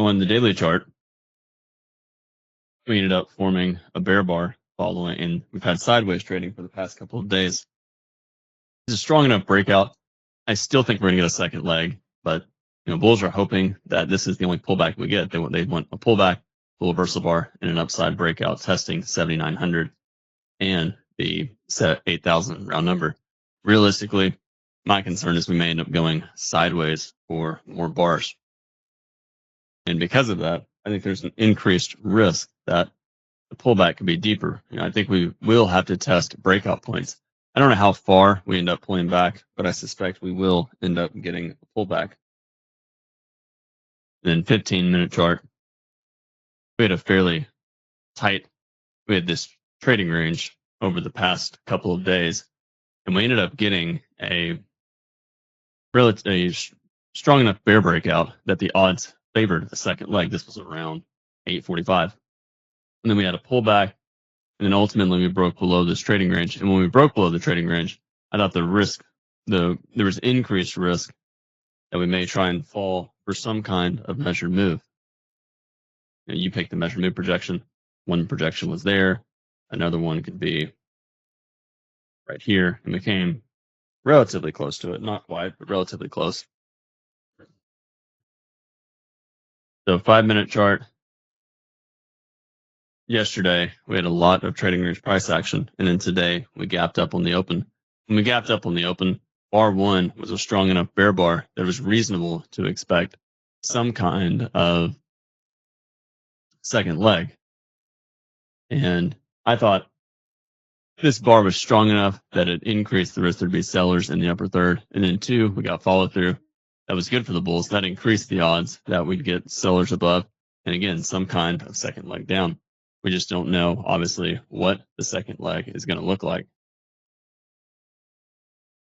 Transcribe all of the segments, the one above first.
On the daily chart, we ended up forming a bear bar following, and we've had sideways trading for the past couple of days. It's a strong enough breakout. I still think we're going to get a second leg, but bulls are hoping that this is the only pullback we get. They want a pullback, full reversal bar, and an upside breakout testing 7,900 and the set 8,000 round number. Realistically, my concern is we may end up going sideways for more bars. And because of that, I think there's an increased risk that the pullback could be deeper. I think we will have to test breakout points. I don't know how far we end up pulling back, but I suspect we will end up getting a pullback. Then 15-minute chart, we had a fairly tight, we had this trading range over the past couple of days, and we ended up getting a strong enough bear breakout that the odds favored a second leg. This was around 8:45. And then we had a pullback, and then ultimately we broke below this trading range. And when we broke below the trading range, I thought there was increased risk that we may try and fall for some kind of measured move. You pick the measured move projection. One projection was there. Another one could be right here, and we came relatively close to it. Not quite, but relatively close. So 5-minute chart. Yesterday, we had a lot of trading range price action, and then today we gapped up on the open. When we gapped up on the open, bar one was a strong enough bear bar that it was reasonable to expect some kind of second leg. And I thought this bar was strong enough that it increased the risk there'd be sellers in the upper third. And then 2, we got follow through. That was good for the bulls. That increased the odds that we'd get sellers above. And again, some kind of second leg down. We just don't know, obviously, what the second leg is going to look like.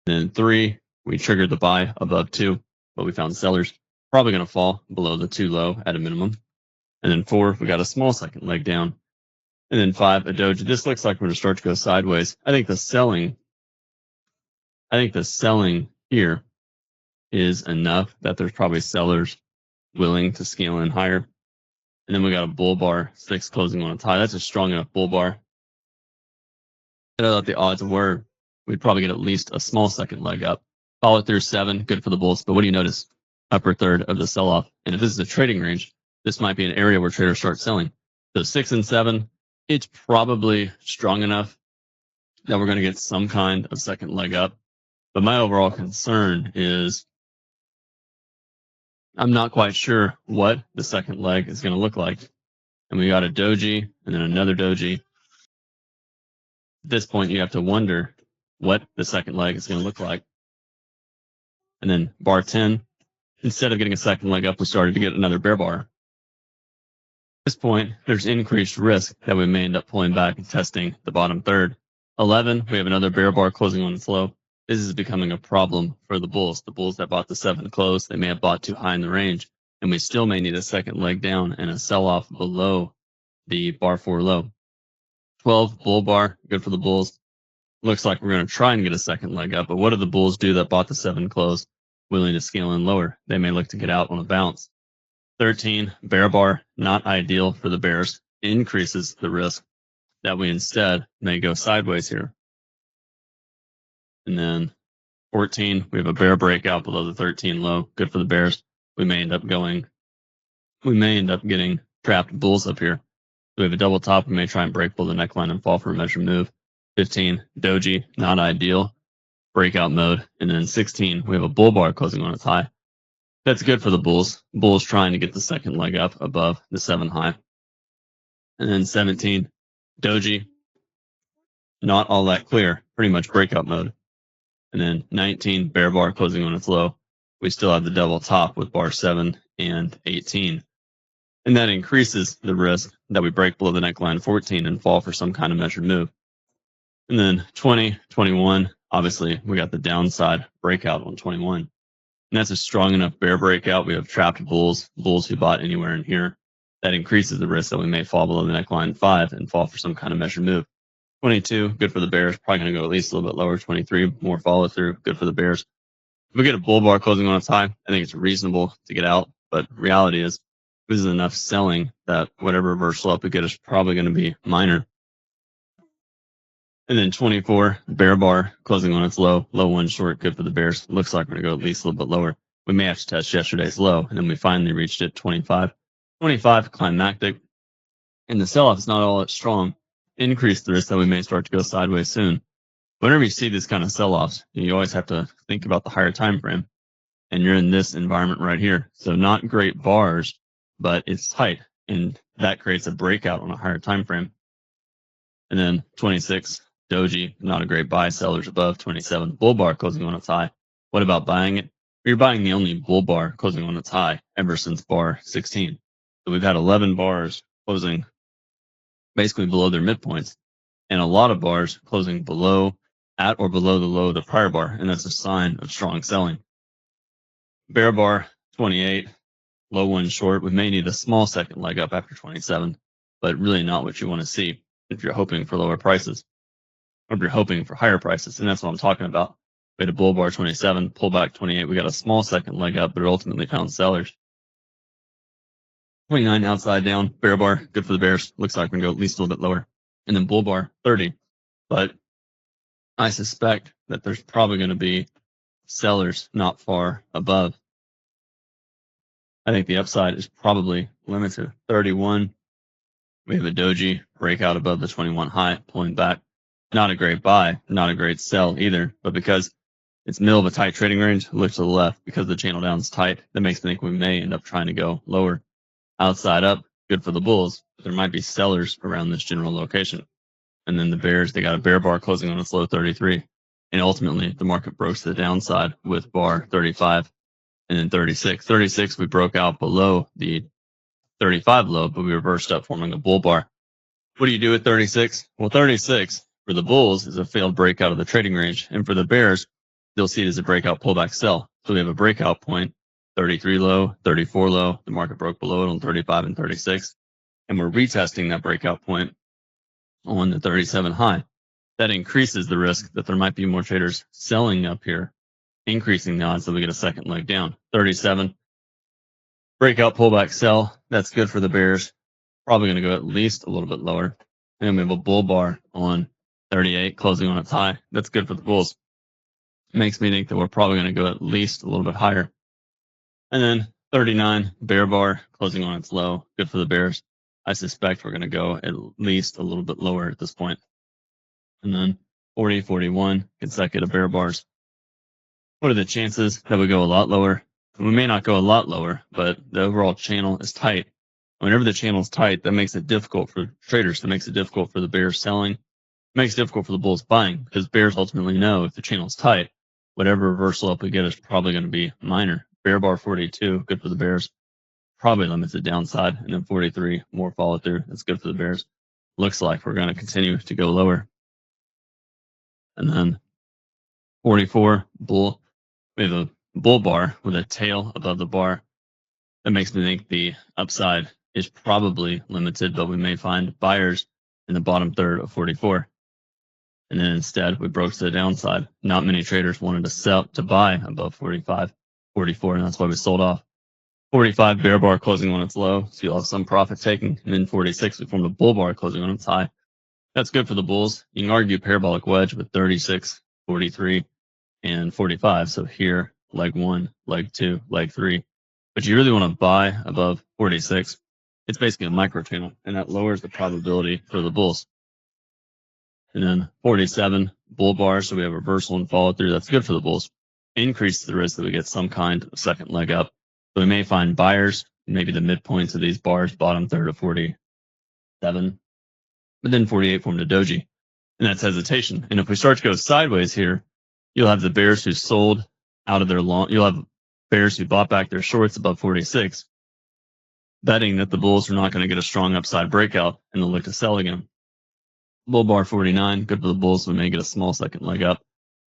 Then 3, we triggered the buy above 2, but we found sellers probably going to fall below the 2 low at a minimum. And then 4, we got a small second leg down. And then 5, a doji. This looks like we're going to start to go sideways. I think the selling here is enough that there's probably sellers willing to scale in higher. And then we got a bull bar, 6 closing on a tie. That's a strong enough bull bar. And I thought the odds were we'd probably get at least a small second leg up. Follow through 7, good for the bulls. But what do you notice? Upper third of the sell-off. And if this is a trading range, this might be an area where traders start selling. So 6 and 7, it's probably strong enough that we're going to get some kind of second leg up. But my overall concern is I'm not quite sure what the second leg is going to look like. And we got a doji and then another doji. At this point, you have to wonder what the second leg is going to look like. And then bar 10, instead of getting a second leg up, we started to get another bear bar. At this point, there's increased risk that we may end up pulling back and testing the bottom third. 11, we have another bear bar closing on its low. This is becoming a problem for the bulls. The bulls that bought the 7 close, they may have bought too high in the range, and we still may need a second leg down and a sell-off below the bar 4 low. 12, bull bar, good for the bulls. Looks like we're going to try and get a second leg up, but what do the bulls do that bought the 7 close, willing to scale in lower? They may look to get out on a bounce. 13, bear bar, not ideal for the bears. Increases the risk that we instead may go sideways here. And then 14, we have a bear breakout below the 13 low. Good for the bears. We may end up getting trapped bulls up here. So we have a double top. We may try and break below the neckline and fall for a measured move. 15, doji, not ideal. Breakout mode. And then 16, we have a bull bar closing on its high. That's good for the bulls. Bulls trying to get the second leg up above the 7 high. And then 17, doji, not all that clear. Pretty much breakout mode. And then 19, bear bar closing on its low. We still have the double top with bar 7 and 18. And that increases the risk that we break below the neckline 14 and fall for some kind of measured move. And then 20, 21, obviously we got the downside breakout on 21. And that's a strong enough bear breakout. We have trapped bulls who bought anywhere in here. That increases the risk that we may fall below the neckline 5 and fall for some kind of measured move. 22, good for the bears. Probably going to go at least a little bit lower. 23, more follow through. Good for the bears. If we get a bull bar closing on its high, I think it's reasonable to get out. But reality is This is enough selling that whatever reversal up we get is probably going to be minor. And then 24, bear bar closing on its low, low one short, good for the bears. Looks like we're going to go at least a little bit lower. We may have to test yesterday's low, and then we finally reached it, 25. 25 climactic, and the sell-off is not all that strong. Increase the risk that we may start to go sideways soon. Whenever you see these kind of sell-offs, you always have to think about the higher time frame, and you're in this environment right here. So not great bars, but it's tight, and that creates a breakout on a higher time frame. And then 26, doji, not a great buy. Sellers above. 27, bull bar closing on its high. What about buying it? You're buying the only bull bar closing on its high ever since bar 16. So we've had 11 bars closing basically below their midpoints, and a lot of bars closing below, at or below the low of the prior bar, and that's a sign of strong selling. Bear bar 28, low one short. We may need a small second leg up after 27, but really not what you want to see if you're hoping for lower prices, or if you're hoping for higher prices, and that's what I'm talking about. We had a bull bar 27, pullback 28. We got a small second leg up, but it ultimately found sellers. 29 outside down, bear bar, good for the bears. Looks like we're going to go at least a little bit lower. And then bull bar 30. But I suspect that there's probably going to be sellers not far above. I think the upside is probably limited. 31. We have a doji breakout above the 21 high, pulling back. Not a great buy, not a great sell either. But because it's middle of a tight trading range, look to the left. Because the channel down is tight, that makes me think we may end up trying to go lower. Outside up, good for the bulls. There might be sellers around this general location. And then the bears, they got a bear bar closing on its low 33. And ultimately, the market broke to the downside with bar 35 and then 36. 36, we broke out below the 35 low, but we reversed up, forming a bull bar. What do you do with 36? Well, 36 for the bulls is a failed breakout of the trading range. And for the bears, they'll see it as a breakout pullback sell. So we have a breakout point, 33 low, 34 low. The market broke below it on 35 and 36. And we're retesting that breakout point on the 37 high. That increases the risk that there might be more traders selling up here, increasing the odds that we get a second leg down. 37, breakout pullback sell. That's good for the bears. Probably going to go at least a little bit lower. And then we have a bull bar on 38, closing on its high. That's good for the bulls. Makes me think that we're probably going to go at least a little bit higher. And then 39, bear bar, closing on its low. Good for the bears. I suspect we're going to go at least a little bit lower at this point. And then 40, 41, consecutive bear bars. What are the chances that we go a lot lower? We may not go a lot lower, but the overall channel is tight. Whenever the channel is tight, that makes it difficult for traders. That makes it difficult for the bears selling. It makes it difficult for the bulls buying, because bears ultimately know if the channel is tight, whatever reversal up we get is probably going to be minor. Bear bar 42, good for the bears. Probably limits the downside. And then 43, more follow through. That's good for the bears. Looks like we're going to continue to go lower. And then 44, bull. We have a bull bar with a tail above the bar. That makes me think the upside is probably limited, but we may find buyers in the bottom third of 44. And then instead, we broke to the downside. Not many traders wanted to sell, to buy above 45, 44, and that's why we sold off. 45, bear bar closing on its low, so you'll have some profit taking. And then 46, we formed a bull bar closing on its high. That's good for the bulls. You can argue parabolic wedge with 36, 43, and 45. So here, leg 1, leg 2, leg 3. But you really want to buy above 46. It's basically a micro channel, and that lowers the probability for the bulls. And then 47, bull bar, so we have reversal and follow through. That's good for the bulls. Increases the risk that we get some kind of second leg up. So we may find buyers, maybe the midpoints of these bars, bottom third of 47. But then 48 formed a doji, and that's hesitation. And if we start to go sideways here, you'll have the bears who sold out of their long, you'll have bears who bought back their shorts above 46, betting that the bulls are not going to get a strong upside breakout, and they'll look to sell again. Bull bar 49, good for the bulls. We may get a small second leg up.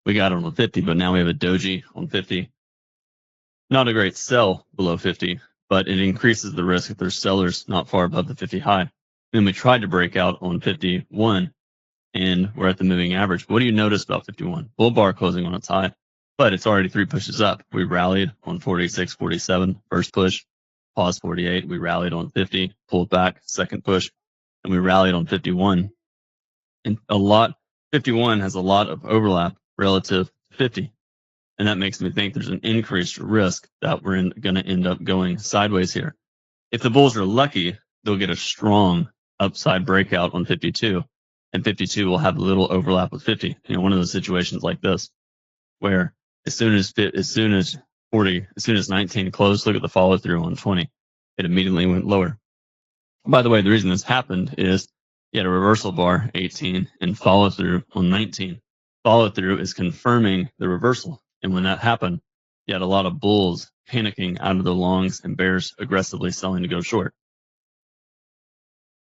We got it on 50, but now we have a doji on 50. Not a great sell below 50, but it increases the risk if there's sellers not far above the 50 high. Then we tried to break out on 51, and we're at the moving average. What do you notice about 51? Bull bar closing on its high, but it's already 3 pushes up. We rallied on 46, 47, first push, pause 48. We rallied on 50, pulled back, second push, and we rallied on 51. And 51 has a lot of overlap relative to 50. And that makes me think there's an increased risk that we're going to end up going sideways here. If the bulls are lucky, they'll get a strong upside breakout on 52, and 52 will have a little overlap with 50. One of those situations like this, where as soon as 19 closed, look at the follow through on 20. It immediately went lower. By the way, the reason this happened is you had a reversal bar 18 and follow through on 19. Follow through is confirming the reversal. And when that happened, you had a lot of bulls panicking out of the longs and bears aggressively selling to go short.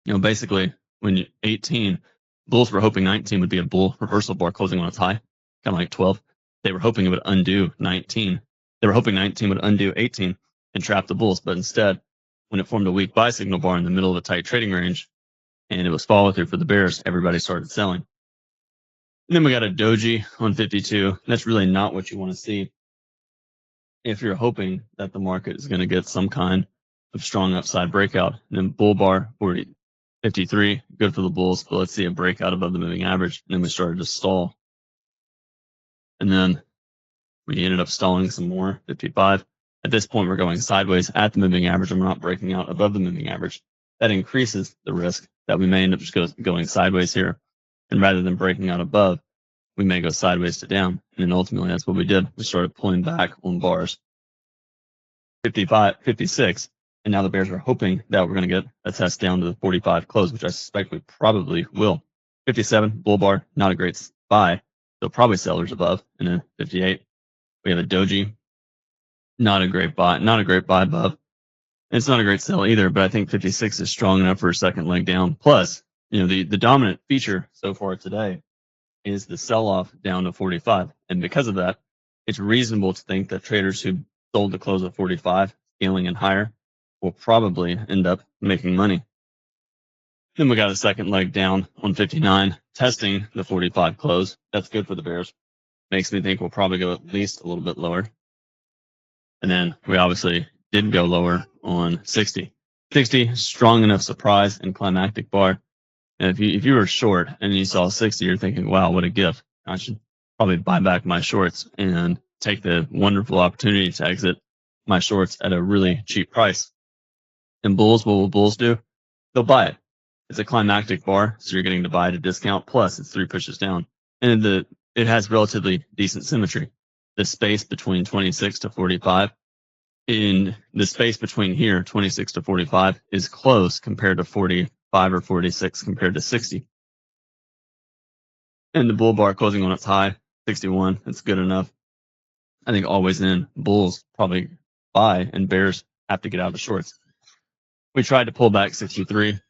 Basically, when 18, bulls were hoping 19 would be a bull reversal bar closing on its high, kind of like 12. They were hoping it would undo 19. They were hoping 19 would undo 18 and trap the bulls. But instead, when it formed a weak buy signal bar in the middle of a tight trading range and it was follow through for the bears, everybody started selling. And then we got a doji on 52. That's really not what you want to see if you're hoping that the market is going to get some kind of strong upside breakout. And then bull bar 53, good for the bulls, but let's see a breakout above the moving average. And then we started to stall. And then we ended up stalling some more, 55. At this point, we're going sideways at the moving average, and we're not breaking out above the moving average. That increases the risk that we may end up just going sideways here. And rather than breaking out above, we may go sideways to down. And then ultimately, that's what we did. We started pulling back on bars. 55, 56. And now the bears are hoping that we're going to get a test down to the 45 close, which I suspect we probably will. 57, bull bar, not a great buy. So probably sellers above. And then 58, we have a doji. Not a great buy above. And it's not a great sell either, but I think 56 is strong enough for a second leg down. Plus, the dominant feature so far today is the sell-off down to 45. And because of that, it's reasonable to think that traders who sold the close at 45, scaling and higher, will probably end up making money. Then we got a second leg down on 59, testing the 45 close. That's good for the bears. Makes me think we'll probably go at least a little bit lower. And then we obviously did go lower on 60. 60, strong enough surprise and climactic bar. And if you were short and you saw 60, you're thinking, wow, what a gift. I should probably buy back my shorts and take the wonderful opportunity to exit my shorts at a really cheap price. And bulls, what will bulls do? They'll buy it. It's a climactic bar, so you're getting to buy at a discount, plus it's 3 pushes down. And it has relatively decent symmetry. The space between 26 to 45, in the space between here, 26 to 45, is close compared to 45 or 46 compared to 60. And the bull bar closing on its high, 61, it's good enough. I think always in, bulls probably buy and bears have to get out of the shorts. We tried to pull back 63,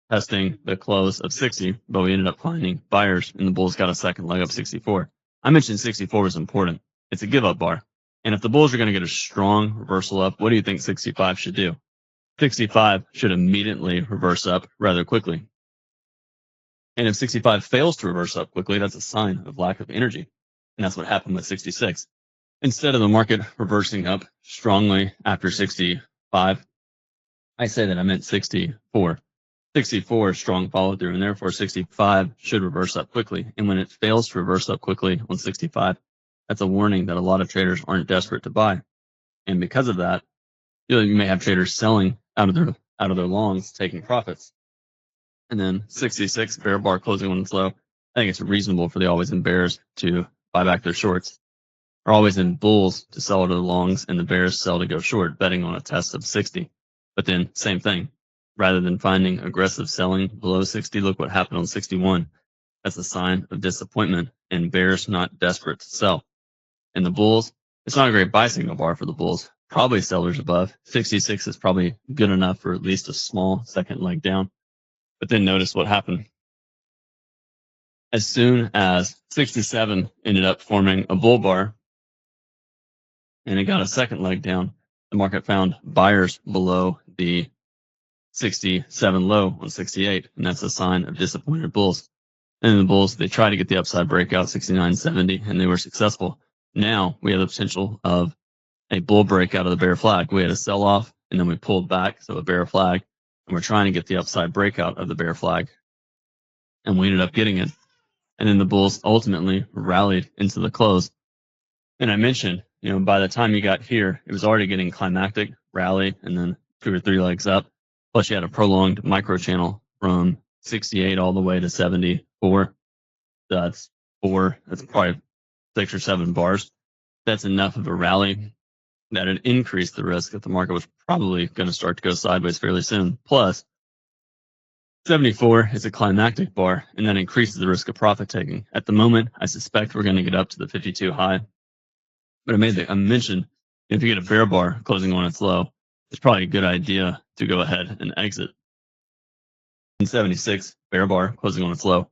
testing the close of 60, but we ended up finding buyers, and the bulls got a second leg up 64. I mentioned 64 was important. It's a give up bar. And if the bulls are going to get a strong reversal up, what do you think 65 should do? 65 should immediately reverse up rather quickly. And if 65 fails to reverse up quickly, that's a sign of lack of energy. And that's what happened with 66. Instead of the market reversing up strongly after 65, I say that I meant 64. 64 is strong follow through, and therefore 65 should reverse up quickly. And when it fails to reverse up quickly on 65, that's a warning that a lot of traders aren't desperate to buy. And because of that, you may have traders selling out of their longs, taking profits. And then 66, bear bar closing when it's low. I think it's reasonable for the always in bears to buy back their shorts, or always in bulls to sell to the longs and the bears sell to go short, betting on a test of 60. But then same thing. Rather than finding aggressive selling below 60, look what happened on 61. That's a sign of disappointment and bears not desperate to sell. And the bulls, it's not a great buy signal bar for the bulls. Probably sellers above. 66 is probably good enough for at least a small second leg down. But then notice what happened. As soon as 67 ended up forming a bull bar and it got a second leg down, the market found buyers below the 67 low on 68, and that's a sign of disappointed bulls. And the bulls, they tried to get the upside breakout 69.70, and they were successful. Now we have the potential of a bull break out of the bear flag. We had a sell off and then we pulled back, so a bear flag, and we're trying to get the upside breakout of the bear flag, and we ended up getting it. And then the bulls ultimately rallied into the close. And I mentioned, by the time you got here, it was already getting climactic rally and then 2 or 3 legs up. Plus you had a prolonged micro channel from 68 all the way to 74. That's probably 6 or 7 bars. That's enough of a rally that it increased the risk that the market was probably going to start to go sideways fairly soon. Plus, 74 is a climactic bar, and that increases the risk of profit taking. At the moment, I suspect we're going to get up to the 52 high. But I mentioned, if you get a bear bar closing on its low, it's probably a good idea to go ahead and exit. In 76, bear bar closing on its low.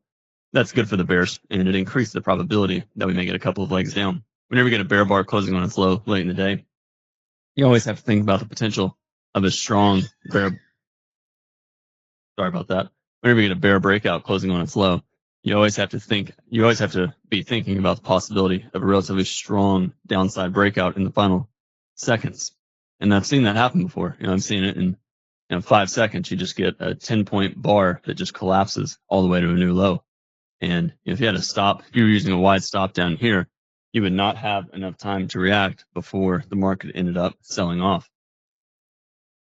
That's good for the bears, and it increases the probability that we may get a couple of legs down. Whenever you get a bear bar closing on its low late in the day, you always have to think about the potential of a strong bear. Sorry about that. Whenever you get a bear breakout closing on its low, you always have to be thinking about the possibility of a relatively strong downside breakout in the final seconds. And I've seen that happen before. I've seen it in 5 seconds. You just get a 10-point bar that just collapses all the way to a new low. And if you had a stop, if you were using a wide stop down here, you would not have enough time to react before the market ended up selling off.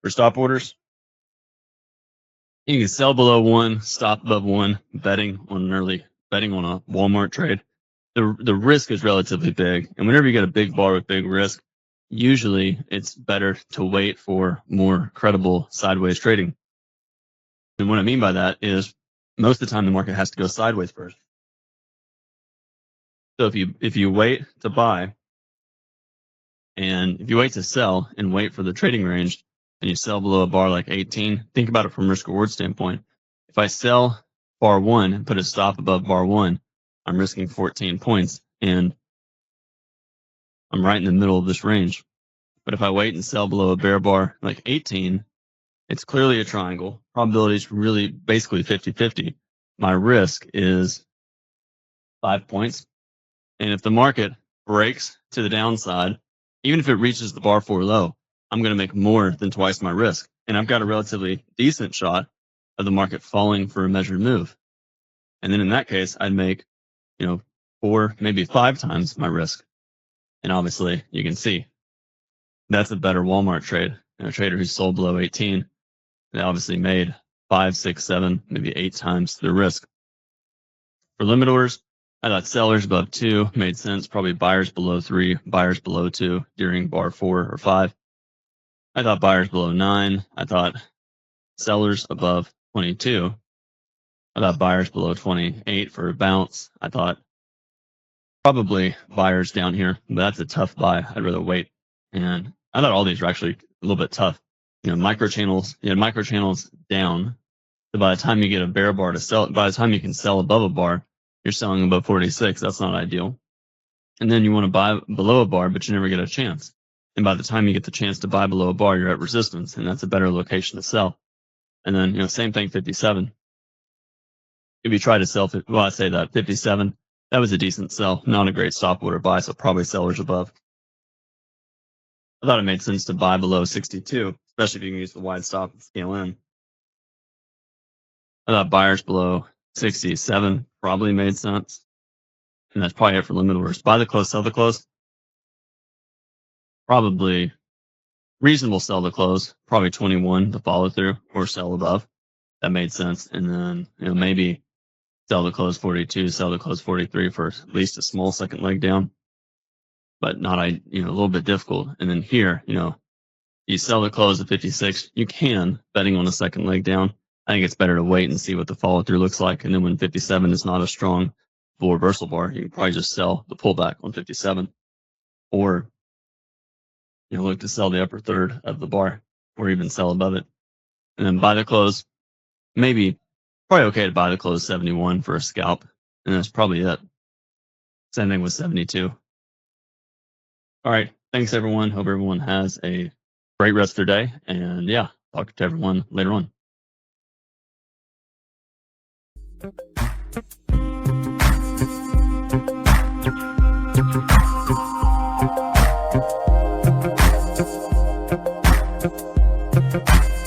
For stop orders, you can sell below 1, stop above 1, betting on a Walmart trade. The risk is relatively big. And whenever you get a big bar with big risk, usually it's better to wait for more credible sideways trading. And what I mean by that is most of the time the market has to go sideways first. So if you wait to buy and if you wait to sell and wait for the trading range and you sell below a bar like 18, think about it from risk reward standpoint. If I sell bar 1 and put a stop above bar 1, I'm risking 14 points and I'm right in the middle of this range. But if I wait and sell below a bear bar like 18, it's clearly a triangle. Probability is really basically 50-50. My risk is 5 points. And if the market breaks to the downside, even if it reaches the bar 4 low, I'm going to make more than twice my risk. And I've got a relatively decent shot of the market falling for a measured move. And then in that case, I'd make, 4, maybe 5 times my risk. And obviously you can see that's a better Walmart trade. A trader who sold below 18, they obviously made 5, 6, 7, maybe 8 times the risk. For limit orders, I thought sellers above 2 made sense, probably buyers below 3, buyers below 2 during bar 4 or 5. I thought buyers below 9. I thought sellers above 22. I thought buyers below 28 for a bounce. I thought probably buyers down here, but that's a tough buy. I'd rather wait. And I thought all these were actually a little bit tough. Micro channels down. So by the time you get a bear bar to sell, by the time you can sell above a bar, you're selling above 46. That's not ideal. And then you want to buy below a bar, but you never get a chance. And by the time you get the chance to buy below a bar, you're at resistance, and that's a better location to sell. And then, same thing, 57. If you try to sell, 57, that was a decent sell, not a great stop order buy, so probably sellers above. I thought it made sense to buy below 62, especially if you can use the wide stop and scale in. I thought buyers below 67 probably made sense. And that's probably it for limit orders. Buy the close, sell the close. Probably reasonable sell the close, probably 21 to follow through or sell above. That made sense. And then, maybe sell the close 42, sell the close 43 for at least a small second leg down. But not, a little bit difficult. And then here, you sell the close at 56, you can, betting on a second leg down. I think it's better to wait and see what the follow through looks like. And then when 57 is not a strong full reversal bar, you can probably just sell the pullback on 57. Or, look to sell the upper third of the bar or even sell above it. And then buy the close, probably okay to buy the close 71 for a scalp. And that's probably it. Same thing with 72. All right. Thanks, everyone. Hope everyone has a great rest of their day. And yeah, talk to everyone later on. you.